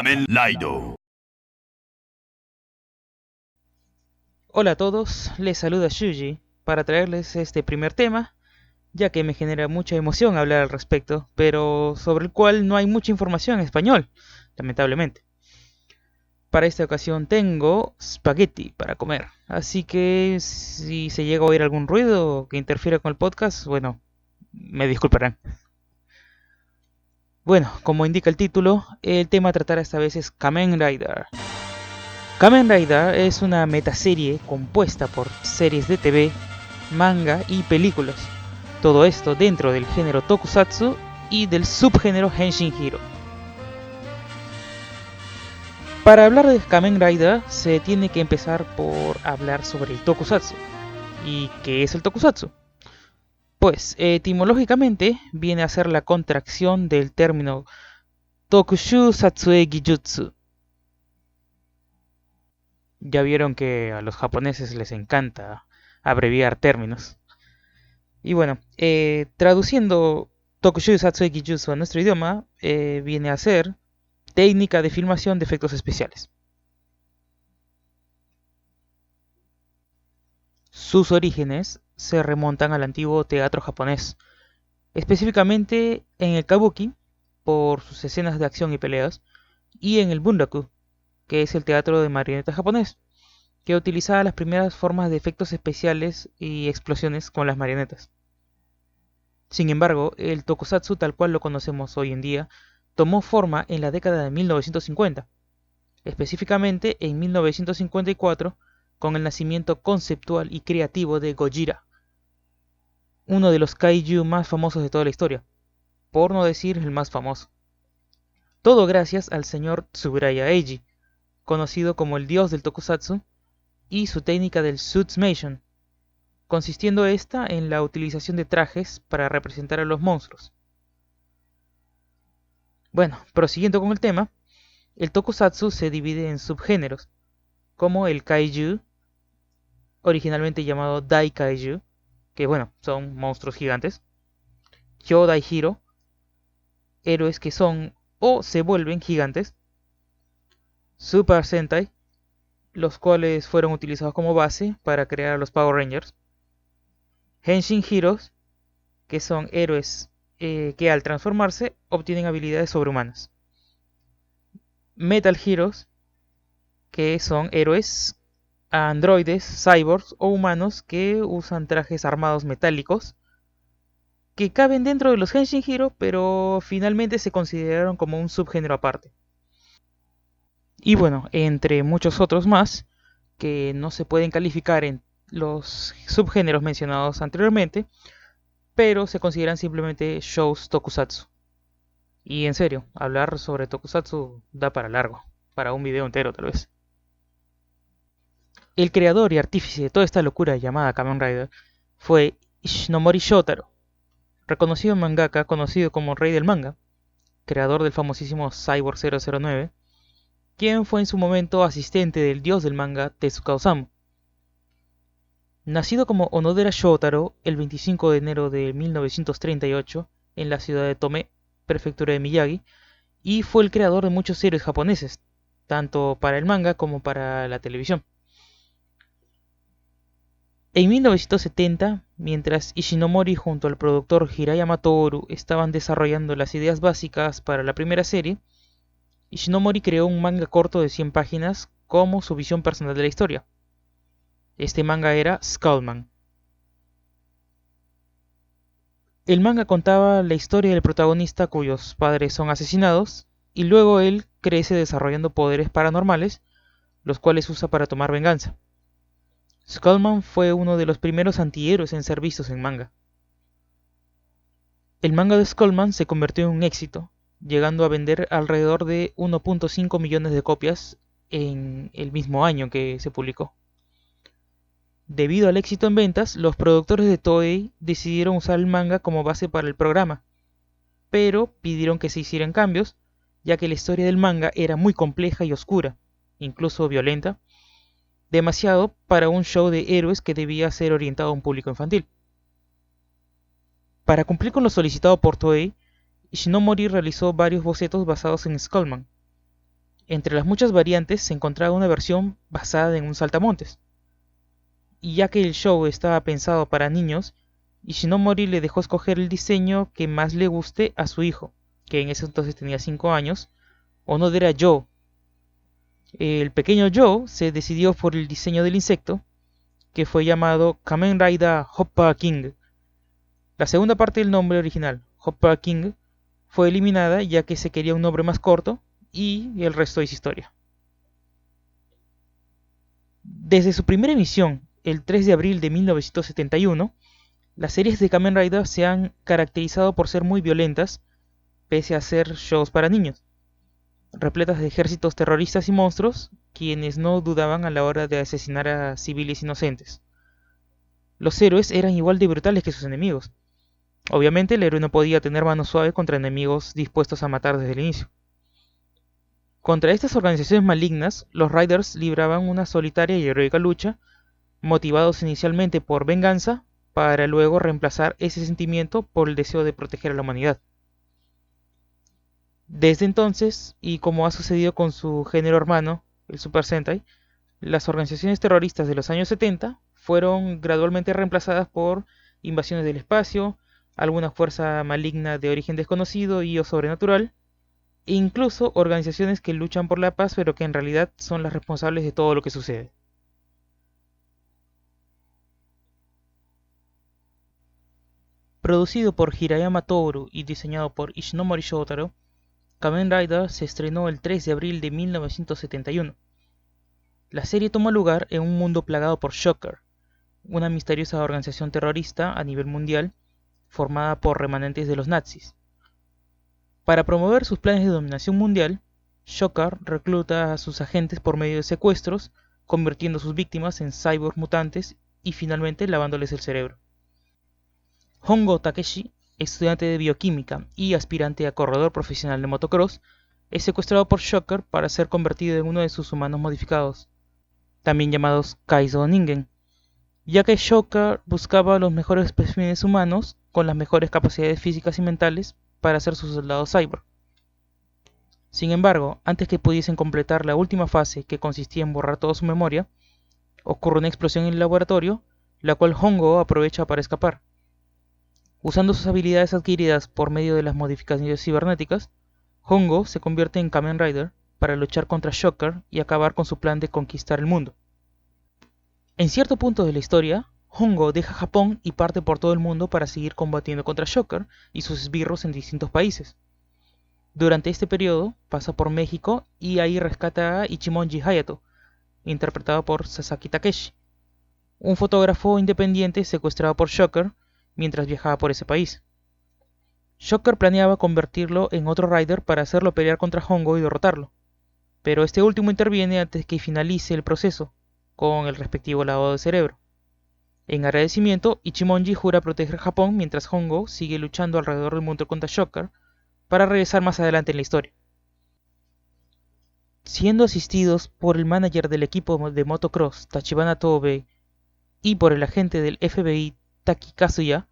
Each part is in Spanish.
Kamen Rider. Hola a todos, les saluda Shuji para traerles este primer tema, ya que me genera mucha emoción hablar al respecto, pero sobre el cual no hay mucha información en español, lamentablemente. Para esta ocasión tengo spaghetti para comer, así que si se llega a oír algún ruido que interfiera con el podcast, bueno, me disculparán. Bueno, como indica el título, el tema a tratar esta vez es Kamen Rider. Kamen Rider es una metaserie compuesta por series de TV, manga y películas. Todo esto dentro del género tokusatsu y del subgénero Henshin Hiro. Para hablar de Kamen Rider se tiene que empezar por hablar sobre el tokusatsu. ¿Y qué es el tokusatsu? Pues etimológicamente viene a ser la contracción del término Tokushu Satsue Gijutsu. Ya vieron que a los japoneses les encanta abreviar términos. Y bueno, traduciendo Tokushu Satsue Gijutsu a nuestro idioma, viene a ser técnica de filmación de efectos especiales. Sus orígenes se remontan al antiguo teatro japonés, específicamente en el kabuki, por sus escenas de acción y peleas, y en el bunraku, que es el teatro de marionetas japonés, que utilizaba las primeras formas de efectos especiales y explosiones con las marionetas. Sin embargo, el tokusatsu tal cual lo conocemos hoy en día tomó forma en la década de 1950, específicamente en 1954 con el nacimiento conceptual y creativo de Gojira, uno de los kaiju más famosos de toda la historia, por no decir el más famoso. Todo gracias al señor Tsuburaya Eiji, conocido como el dios del tokusatsu, y su técnica del Suitsumation, consistiendo esta en la utilización de trajes para representar a los monstruos. Bueno, prosiguiendo con el tema, el tokusatsu se divide en subgéneros, como el kaiju, originalmente llamado Daikaiju, que bueno, son monstruos gigantes, Kyodai Hero, héroes que son o se vuelven gigantes, Super Sentai, los cuales fueron utilizados como base para crear a los Power Rangers, Henshin Heroes, que son héroes que al transformarse obtienen habilidades sobrehumanas, Metal Heroes, que son héroes androides, cyborgs o humanos que usan trajes armados metálicos que caben dentro de los Henshin Hero, pero finalmente se consideraron como un subgénero aparte. Y bueno, entre muchos otros más, que no se pueden calificar en los subgéneros mencionados anteriormente, pero se consideran simplemente shows tokusatsu. Y en serio, hablar sobre tokusatsu da para largo, para un video entero tal vez. El creador y artífice de toda esta locura llamada Kamen Rider fue Ishinomori Shotaro, reconocido mangaka conocido como Rey del Manga, creador del famosísimo Cyborg 009, quien fue en su momento asistente del dios del manga Tezuka Osamu. Nacido como Onodera Shotaro el 25 de enero de 1938 en la ciudad de Tome, prefectura de Miyagi, y fue el creador de muchos héroes japoneses, tanto para el manga como para la televisión. En 1970, mientras Ishinomori junto al productor Hirayama Tooru estaban desarrollando las ideas básicas para la primera serie, Ishinomori creó un manga corto de 100 páginas como su visión personal de la historia. Este manga era Skullman. El manga contaba la historia del protagonista cuyos padres son asesinados y luego él crece desarrollando poderes paranormales, los cuales usa para tomar venganza. Skullman fue uno de los primeros antihéroes en ser vistos en manga. El manga de Skullman se convirtió en un éxito, llegando a vender alrededor de 1.5 millones de copias en el mismo año que se publicó. Debido al éxito en ventas, los productores de Toei decidieron usar el manga como base para el programa, pero pidieron que se hicieran cambios, ya que la historia del manga era muy compleja y oscura, incluso violenta, demasiado para un show de héroes que debía ser orientado a un público infantil. Para cumplir con lo solicitado por Toei, Ishinomori realizó varios bocetos basados en Skullman. Entre las muchas variantes se encontraba una versión basada en un saltamontes. Y ya que el show estaba pensado para niños, Ishinomori le dejó escoger el diseño que más le guste a su hijo, que en ese entonces tenía 5 años, Onodera Joe. El pequeño Joe se decidió por el diseño del insecto, que fue llamado Kamen Rider Hopper King. La segunda parte del nombre original, Hopper King, fue eliminada ya que se quería un nombre más corto y el resto es historia. Desde su primera emisión, el 3 de abril de 1971, las series de Kamen Rider se han caracterizado por ser muy violentas, pese a ser shows para niños, repletas de ejércitos terroristas y monstruos, quienes no dudaban a la hora de asesinar a civiles inocentes. Los héroes eran igual de brutales que sus enemigos. Obviamente el héroe no podía tener mano suave contra enemigos dispuestos a matar desde el inicio. Contra estas organizaciones malignas, los Riders libraban una solitaria y heroica lucha, motivados inicialmente por venganza, para luego reemplazar ese sentimiento por el deseo de proteger a la humanidad. Desde entonces, y como ha sucedido con su género hermano, el Super Sentai, las organizaciones terroristas de los años 70 fueron gradualmente reemplazadas por invasiones del espacio, alguna fuerza maligna de origen desconocido y o sobrenatural, e incluso organizaciones que luchan por la paz pero que en realidad son las responsables de todo lo que sucede. Producido por Hirayama Toru y diseñado por Ishinomori Shotaro, Kamen Rider se estrenó el 3 de abril de 1971. La serie toma lugar en un mundo plagado por Shocker, una misteriosa organización terrorista a nivel mundial formada por remanentes de los nazis. Para promover sus planes de dominación mundial, Shocker recluta a sus agentes por medio de secuestros, convirtiendo a sus víctimas en cyborgs mutantes y finalmente lavándoles el cerebro. Hongo Takeshi, estudiante de bioquímica y aspirante a corredor profesional de motocross, es secuestrado por Shocker para ser convertido en uno de sus humanos modificados, también llamados Kaizo Ningen, ya que Shocker buscaba los mejores especímenes humanos con las mejores capacidades físicas y mentales para ser su soldado cyborg. Sin embargo, antes que pudiesen completar la última fase, que consistía en borrar toda su memoria, ocurre una explosión en el laboratorio, la cual Hongo aprovecha para escapar. Usando sus habilidades adquiridas por medio de las modificaciones cibernéticas, Hongo se convierte en Kamen Rider para luchar contra Shocker y acabar con su plan de conquistar el mundo. En cierto punto de la historia, Hongo deja Japón y parte por todo el mundo para seguir combatiendo contra Shocker y sus esbirros en distintos países. Durante este periodo pasa por México y ahí rescata a Ichimonji Hayato, interpretado por Sasaki Takeshi, un fotógrafo independiente secuestrado por Shocker mientras viajaba por ese país. Shocker planeaba convertirlo en otro Rider para hacerlo pelear contra Hongo y derrotarlo, pero este último interviene antes que finalice el proceso, con el respectivo lavado de cerebro. En agradecimiento, Ichimonji jura proteger Japón mientras Hongo sigue luchando alrededor del mundo contra Shocker para regresar más adelante en la historia. Siendo asistidos por el manager del equipo de motocross Tachibana Tobe y por el agente del FBI Taki Kazuya,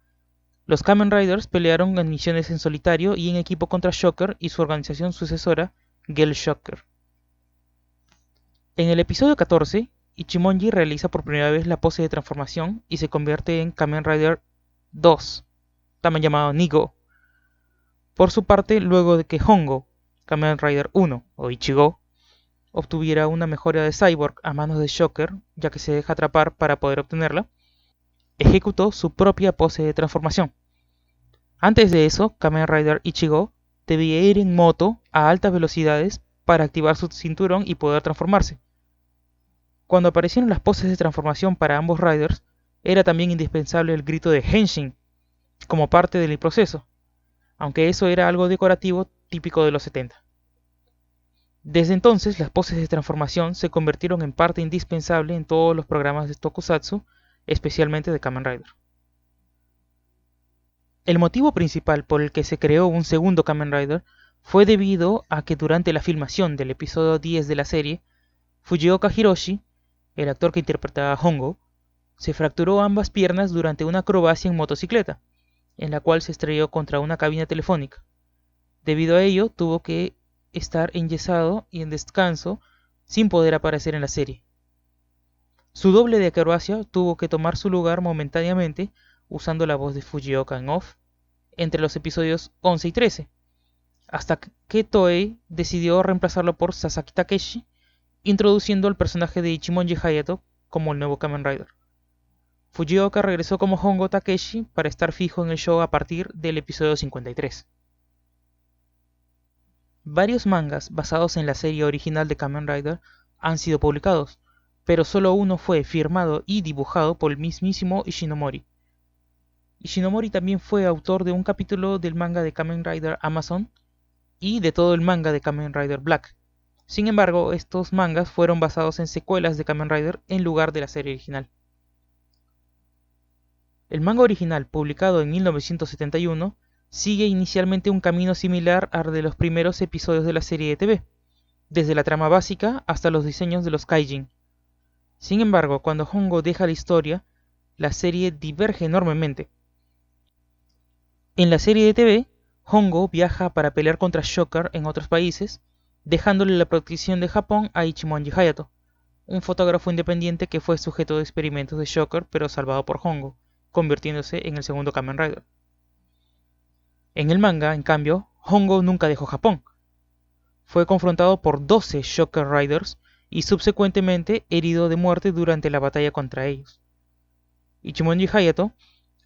los Kamen Riders pelearon en misiones en solitario y en equipo contra Shocker y su organización sucesora, Gel Shocker. En el episodio 14, Ichimonji realiza por primera vez la pose de transformación y se convierte en Kamen Rider 2, también llamado Nigo. Por su parte, luego de que Hongo, Kamen Rider 1 o Ichigo, obtuviera una mejora de cyborg a manos de Shocker, ya que se deja atrapar para poder obtenerla, ejecutó su propia pose de transformación. Antes de eso, Kamen Rider Ichigo debía ir en moto a altas velocidades para activar su cinturón y poder transformarse. Cuando aparecieron las poses de transformación para ambos Riders, era también indispensable el grito de Henshin, como parte del proceso, aunque eso era algo decorativo típico de los 70. Desde entonces, las poses de transformación se convirtieron en parte indispensable en todos los programas de Tokusatsu, especialmente de Kamen Rider. El motivo principal por el que se creó un segundo Kamen Rider fue debido a que durante la filmación del episodio 10 de la serie, Fujioka Hiroshi, el actor que interpretaba a Hongo, se fracturó ambas piernas durante una acrobacia en motocicleta, en la cual se estrelló contra una cabina telefónica. Debido a ello, tuvo que estar enyesado y en descanso sin poder aparecer en la serie. Su doble de acrobacia tuvo que tomar su lugar momentáneamente usando la voz de Fujioka en off entre los episodios 11 y 13, hasta que Toei decidió reemplazarlo por Sasaki Takeshi, introduciendo al personaje de Ichimonji Hayato como el nuevo Kamen Rider. Fujioka regresó como Hongo Takeshi para estar fijo en el show a partir del episodio 53. Varios mangas basados en la serie original de Kamen Rider han sido publicados, pero solo uno fue firmado y dibujado por el mismísimo Ishinomori. Ishinomori también fue autor de un capítulo del manga de Kamen Rider Amazon y de todo el manga de Kamen Rider Black. Sin embargo, estos mangas fueron basados en secuelas de Kamen Rider en lugar de la serie original. El manga original, publicado en 1971, sigue inicialmente un camino similar al de los primeros episodios de la serie de TV, desde la trama básica hasta los diseños de los Kaijin. Sin embargo, cuando Hongo deja la historia, la serie diverge enormemente. En la serie de TV, Hongo viaja para pelear contra Shocker en otros países, dejándole la protección de Japón a Ichimonji Hayato, un fotógrafo independiente que fue sujeto de experimentos de Shocker pero salvado por Hongo, convirtiéndose en el segundo Kamen Rider. En el manga, en cambio, Hongo nunca dejó Japón. Fue confrontado por 12 Shocker Riders y subsecuentemente herido de muerte durante la batalla contra ellos. Ichimonji Hayato,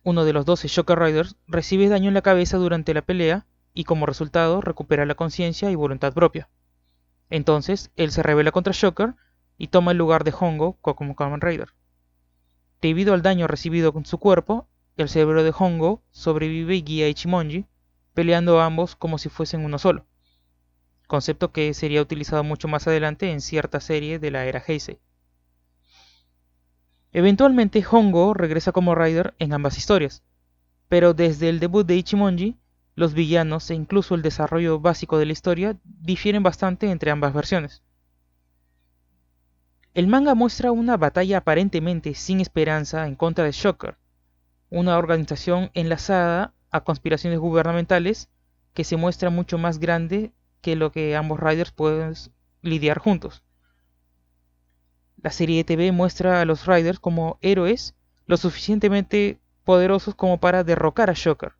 uno de los 12 Shocker Riders, recibe daño en la cabeza durante la pelea y como resultado recupera la conciencia y voluntad propia. Entonces, él se rebela contra Shocker y toma el lugar de Hongo como Kamen Rider. Debido al daño recibido con su cuerpo, el cerebro de Hongo sobrevive y guía a Ichimonji, peleando ambos como si fuesen uno solo, concepto que sería utilizado mucho más adelante en cierta serie de la era Heisei. Eventualmente Hongo regresa como Rider en ambas historias, pero desde el debut de Ichimonji, los villanos e incluso el desarrollo básico de la historia difieren bastante entre ambas versiones. El manga muestra una batalla aparentemente sin esperanza en contra de Shocker, una organización enlazada a conspiraciones gubernamentales que se muestra mucho más grande que lo que ambos Riders pueden lidiar juntos. La serie de TV muestra a los Riders como héroes lo suficientemente poderosos como para derrocar a Shocker,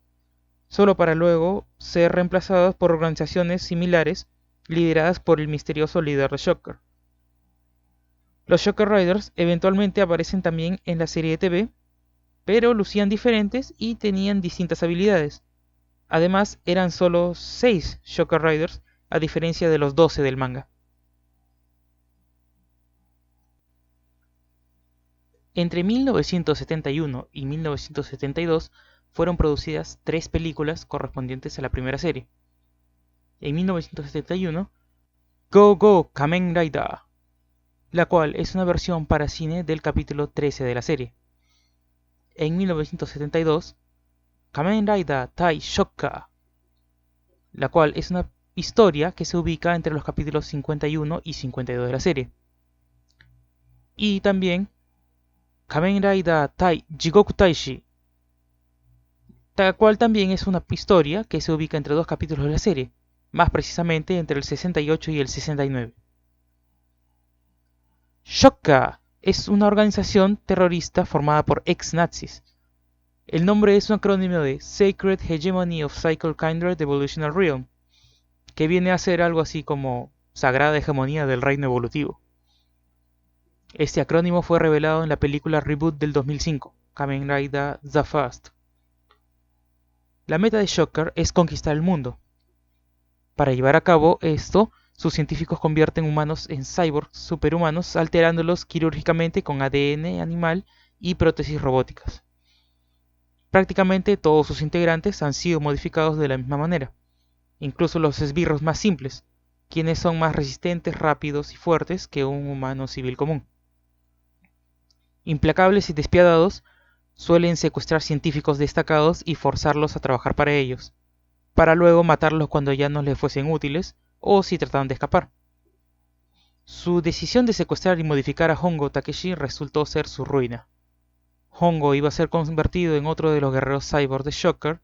solo para luego ser reemplazados por organizaciones similares lideradas por el misterioso líder de Shocker. Los Shocker Riders eventualmente aparecen también en la serie de TV, pero lucían diferentes y tenían distintas habilidades. Además, eran solo 6 Shocker Riders, a diferencia de los 12 del manga. Entre 1971 y 1972 fueron producidas 3 películas correspondientes a la primera serie. En 1971, Go Go Kamen Rider, la cual es una versión para cine del capítulo 13 de la serie. En 1972, Kamen Rider Tai Shokka, la cual es una historia que se ubica entre los capítulos 51 y 52 de la serie. Y también Kamen Rider Tai Jigoku Taishi, la cual también es una historia que se ubica entre 2 capítulos de la serie, más precisamente entre el 68 y el 69. Shokka es una organización terrorista formada por ex-nazis. El nombre es un acrónimo de Sacred Hegemony of Cycle Kindred Evolutional Realm, que viene a ser algo así como Sagrada Hegemonía del Reino Evolutivo. Este acrónimo fue revelado en la película Reboot del 2005, Kamen Rider The First. La meta de Shocker es conquistar el mundo. Para llevar a cabo esto, sus científicos convierten humanos en cyborgs superhumanos, alterándolos quirúrgicamente con ADN animal y prótesis robóticas. Prácticamente todos sus integrantes han sido modificados de la misma manera, incluso los esbirros más simples, quienes son más resistentes, rápidos y fuertes que un humano civil común. Implacables y despiadados, suelen secuestrar científicos destacados y forzarlos a trabajar para ellos, para luego matarlos cuando ya no les fuesen útiles o si trataban de escapar. Su decisión de secuestrar y modificar a Hongo Takeshi resultó ser su ruina. Hongo iba a ser convertido en otro de los guerreros cyborg de Shocker,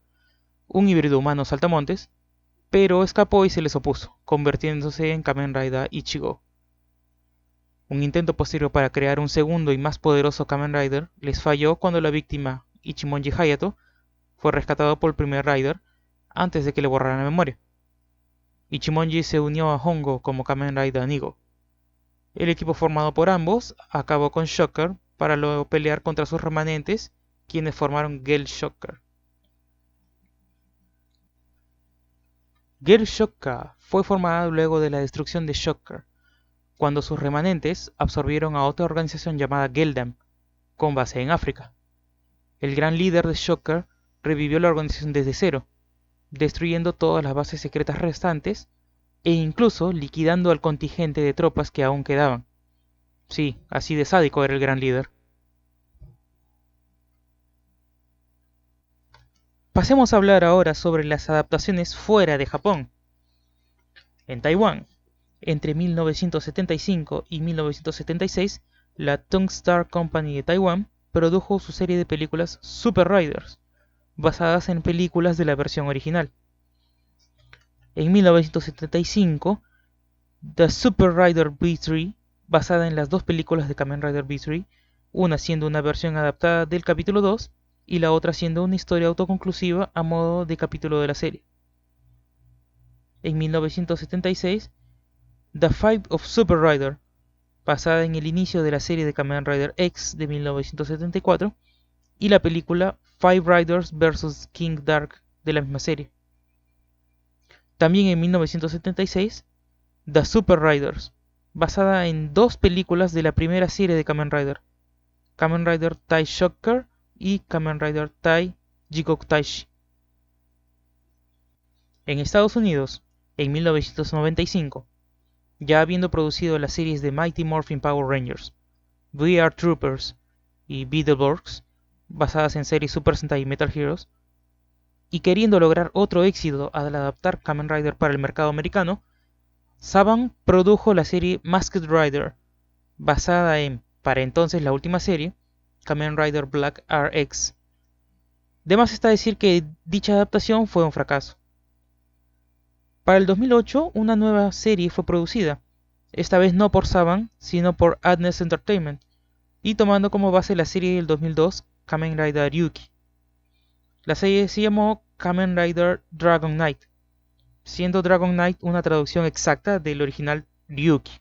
un híbrido humano saltamontes, pero escapó y se les opuso, convirtiéndose en Kamen Rider Ichigo. Un intento posterior para crear un segundo y más poderoso Kamen Rider les falló cuando la víctima, Ichimonji Hayato, fue rescatado por el primer Rider antes de que le borraran la memoria. Ichimonji se unió a Hongo como Kamen Rider Nigo. El equipo formado por ambos acabó con Shocker para luego pelear contra sus remanentes, quienes formaron Girl Shocker. Girl Shocker fue formada luego de la destrucción de Shocker, cuando sus remanentes absorbieron a otra organización llamada Geldam, con base en África. El gran líder de Shocker revivió la organización desde cero, destruyendo todas las bases secretas restantes e incluso liquidando al contingente de tropas que aún quedaban. Sí, así de sádico era el gran líder. Pasemos a hablar ahora sobre las adaptaciones fuera de Japón. En Taiwán, entre 1975 y 1976, la Tung Star Company de Taiwán produjo su serie de películas Super Riders, basadas en películas de la versión original. En 1975, The Super Rider V3, basada en las dos películas de Kamen Rider V3, una siendo una versión adaptada del capítulo 2 y la otra siendo una historia autoconclusiva a modo de capítulo de la serie. En 1976, The Fight of Super Rider, basada en el inicio de la serie de Kamen Rider X de 1974, y la película Five Riders vs. King Dark de la misma serie. También en 1976, The Super Riders, basada en dos películas de la primera serie de Kamen Rider Tai Shocker y Kamen Rider Tai Jigok Taishi. En Estados Unidos, en 1995, ya habiendo producido las series de Mighty Morphin Power Rangers, VR Troopers y Beetleborgs, basadas en series Super Sentai y Metal Heroes, y queriendo lograr otro éxito al adaptar Kamen Rider para el mercado americano, Saban produjo la serie Masked Rider, basada en, para entonces la última serie, Kamen Rider Black RX. De más está decir que dicha adaptación fue un fracaso. Para el 2008, una nueva serie fue producida, esta vez no por Saban, sino por Adness Entertainment, y tomando como base la serie del 2002, Kamen Rider Ryuki. La serie se llamó Kamen Rider Dragon Knight, siendo Dragon Knight una traducción exacta del original Ryuki.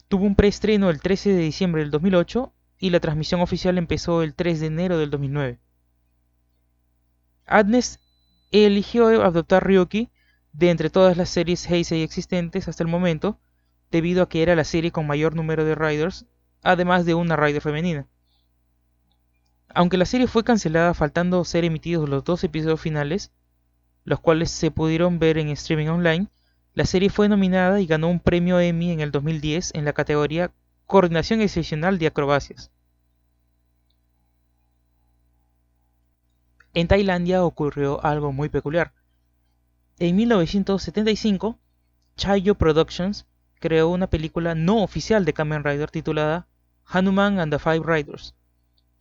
Tuvo un preestreno el 13 de diciembre del 2008 y la transmisión oficial empezó el 3 de enero del 2009. Adness eligió adoptar Ryuki de entre todas las series Heisei existentes hasta el momento, debido a que era la serie con mayor número de Riders, además de una Rider femenina. Aunque la serie fue cancelada faltando ser emitidos los dos episodios finales, los cuales se pudieron ver en streaming online, la serie fue nominada y ganó un premio Emmy en el 2010 en la categoría Coordinación Excepcional de Acrobacias. En Tailandia ocurrió algo muy peculiar. En 1975, Chayo Productions creó una película no oficial de Kamen Rider titulada Hanuman and the Five Riders,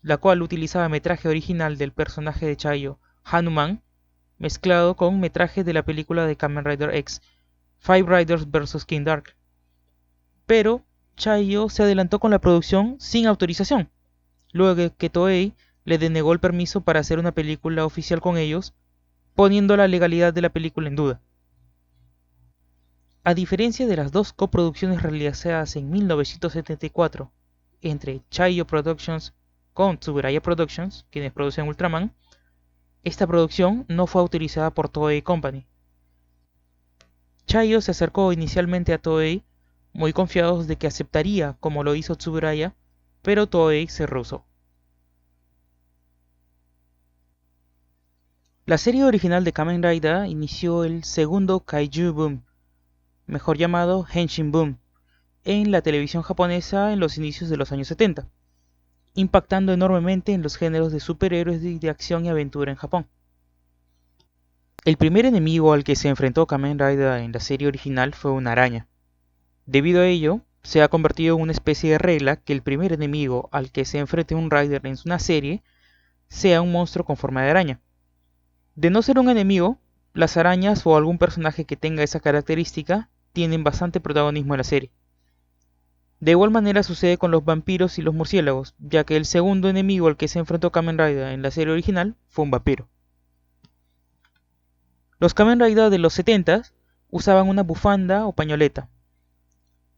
la cual utilizaba metraje original del personaje de Chayo, Hanuman, mezclado con metraje de la película de Kamen Rider X, Five Riders vs. King Dark. Pero Chayo se adelantó con la producción sin autorización, luego que Toei le denegó el permiso para hacer una película oficial con ellos, poniendo la legalidad de la película en duda. A diferencia de las dos coproducciones realizadas en 1974 entre Chayo Productions con Tsuburaya Productions, quienes producen Ultraman, esta producción no fue autorizada por Toei Company. Chayo se acercó inicialmente a Toei, muy confiados de que aceptaría como lo hizo Tsuburaya, pero Toei se rehusó. La serie original de Kamen Rider inició el segundo Kaiju Boom, mejor llamado Henshin Boom, en la televisión japonesa en los inicios de los años 70, impactando enormemente en los géneros de superhéroes y de acción y aventura en Japón. El primer enemigo al que se enfrentó Kamen Rider en la serie original fue una araña. Debido a ello, se ha convertido en una especie de regla que el primer enemigo al que se enfrente un Rider en una serie sea un monstruo con forma de araña. De no ser un enemigo, las arañas o algún personaje que tenga esa característica tienen bastante protagonismo en la serie. De igual manera sucede con los vampiros y los murciélagos, ya que el segundo enemigo al que se enfrentó Kamen Rider en la serie original fue un vampiro. Los Kamen Rider de los 70 usaban una bufanda o pañoleta,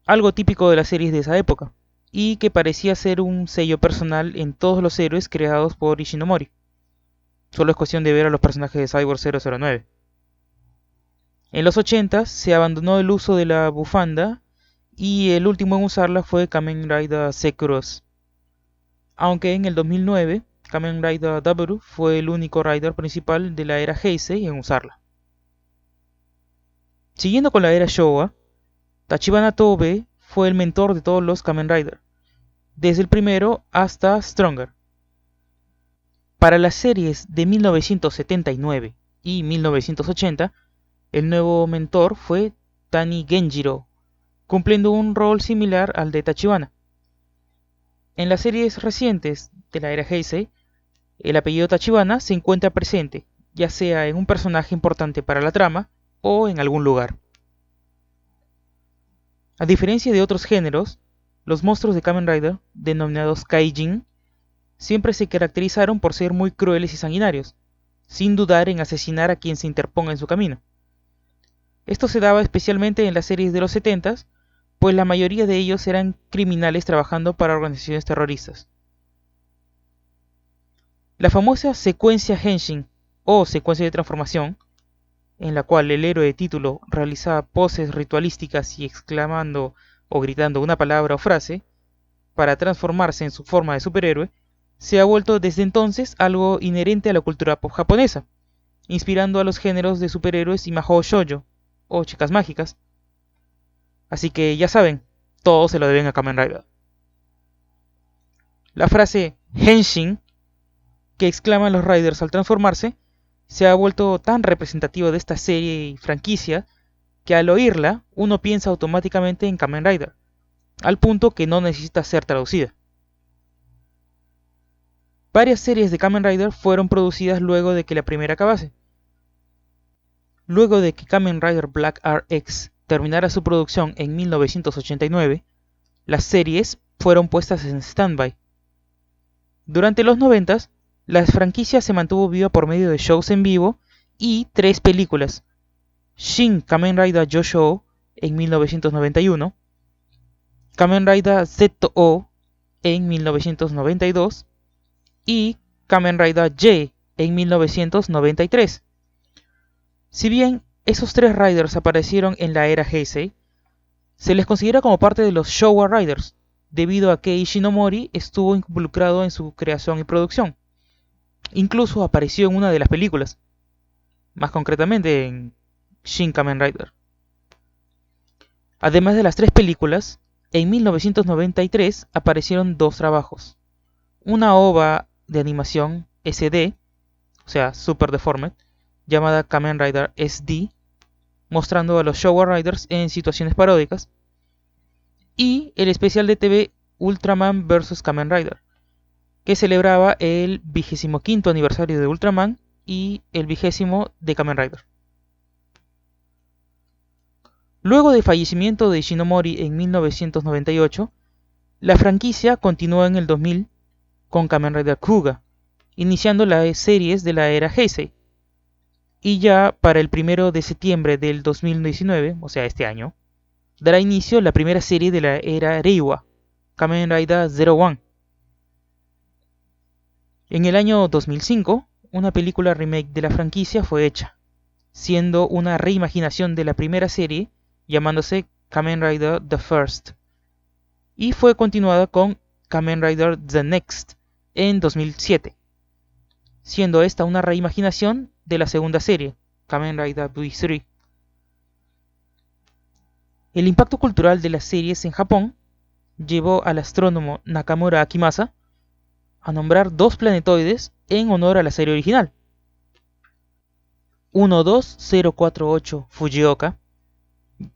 algo típico de las series de esa época, y que parecía ser un sello personal en todos los héroes creados por Ishinomori. Solo es cuestión de ver a los personajes de Cyborg 009. En los 80 se abandonó el uso de la bufanda y el último en usarla fue Kamen Rider Z-Cross. Aunque en el 2009, Kamen Rider W fue el único Rider principal de la era Heisei en usarla. Siguiendo con la era Showa, Tachibana Tobe fue el mentor de todos los Kamen Rider, desde el primero hasta Stronger. Para las series de 1979 y 1980, el nuevo mentor fue Tani Genjiro, cumpliendo un rol similar al de Tachibana. En las series recientes de la era Heisei, el apellido Tachibana se encuentra presente, ya sea en un personaje importante para la trama o en algún lugar. A diferencia de otros géneros, los monstruos de Kamen Rider, denominados Kaijin, siempre se caracterizaron por ser muy crueles y sanguinarios, sin dudar en asesinar a quien se interponga en su camino. Esto se daba especialmente en las series de los 70s, pues la mayoría de ellos eran criminales trabajando para organizaciones terroristas. La famosa secuencia Henshin, o secuencia de transformación, en la cual el héroe de título realizaba poses ritualísticas y exclamando o gritando una palabra o frase, para transformarse en su forma de superhéroe, se ha vuelto desde entonces algo inherente a la cultura pop japonesa, inspirando a los géneros de superhéroes y mahou shoujo, o chicas mágicas. Así que ya saben, todo se lo deben a Kamen Rider. La frase Henshin, que exclaman los Riders al transformarse, se ha vuelto tan representativo de esta serie y franquicia que al oírla uno piensa automáticamente en Kamen Rider, al punto que no necesita ser traducida. Varias series de Kamen Rider fueron producidas luego de que la primera acabase. Luego de que Kamen Rider Black RX terminara su producción en 1989, las series fueron puestas en stand-by. Durante los 90s, la franquicia se mantuvo viva por medio de shows en vivo y 3 películas: Shin Kamen Rider Yoshou en 1991, Kamen Rider ZO en 1992 y Kamen Rider Y en 1993. Si bien esos 3 Riders aparecieron en la era Heisei, se les considera como parte de los Showa Riders, debido a que Ishinomori estuvo involucrado en su creación y producción. Incluso apareció en una de las películas, más concretamente en Shin Kamen Rider. Además de las 3 películas, en 1993 aparecieron 2 trabajos: una OVA de animación SD, o sea, Super Deformed, llamada Kamen Rider SD, mostrando a los Showa Riders en situaciones paródicas, y el especial de TV Ultraman vs Kamen Rider, que celebraba el 25º aniversario de Ultraman y el 20º de Kamen Rider. Luego del fallecimiento de Ishinomori en 1998, la franquicia continuó en el 2000 con Kamen Rider Kuga, iniciando las series de la era Heisei. Y ya para el 1 de septiembre del 2019, o sea este año, dará inicio la primera serie de la era Reiwa, Kamen Rider Zero One. En el año 2005, una película remake de la franquicia fue hecha, siendo una reimaginación de la primera serie llamándose Kamen Rider The First, y fue continuada con Kamen Rider The Next en 2007, siendo esta una reimaginación de la segunda serie, Kamen Rider V3. El impacto cultural de las series en Japón llevó al astrónomo Nakamura Akimasa a nombrar 2 planetoides en honor a la serie original: 12048 Fujioka,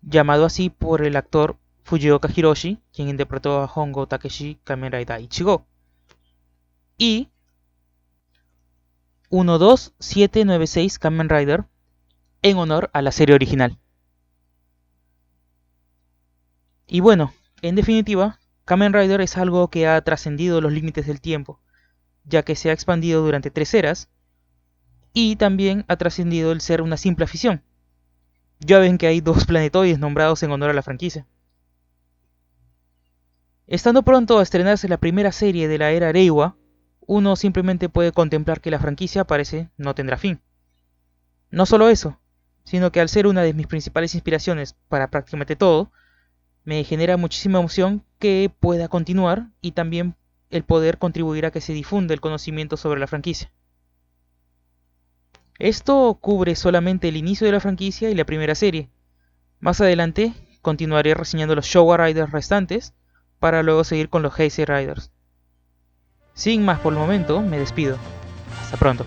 llamado así por el actor Fujioka Hiroshi, quien interpretó a Hongo Takeshi Kamen Rider Ichigo, y 12796 Kamen Rider, en honor a la serie original. Y bueno, en definitiva, Kamen Rider es algo que ha trascendido los límites del tiempo, ya que se ha expandido durante 3 eras y también ha trascendido el ser una simple afición. Ya ven que hay 2 planetoides nombrados en honor a la franquicia. Estando pronto a estrenarse la primera serie de la era Reiwa, uno simplemente puede contemplar que la franquicia parece no tendrá fin. No solo eso, sino que al ser una de mis principales inspiraciones para prácticamente todo, me genera muchísima emoción que pueda continuar y también el poder contribuir a que se difunda el conocimiento sobre la franquicia. Esto cubre solamente el inicio de la franquicia y la primera serie. Más adelante continuaré reseñando los Showa Riders restantes para luego seguir con los Heisei Riders. Sin más por el momento, me despido. Hasta pronto.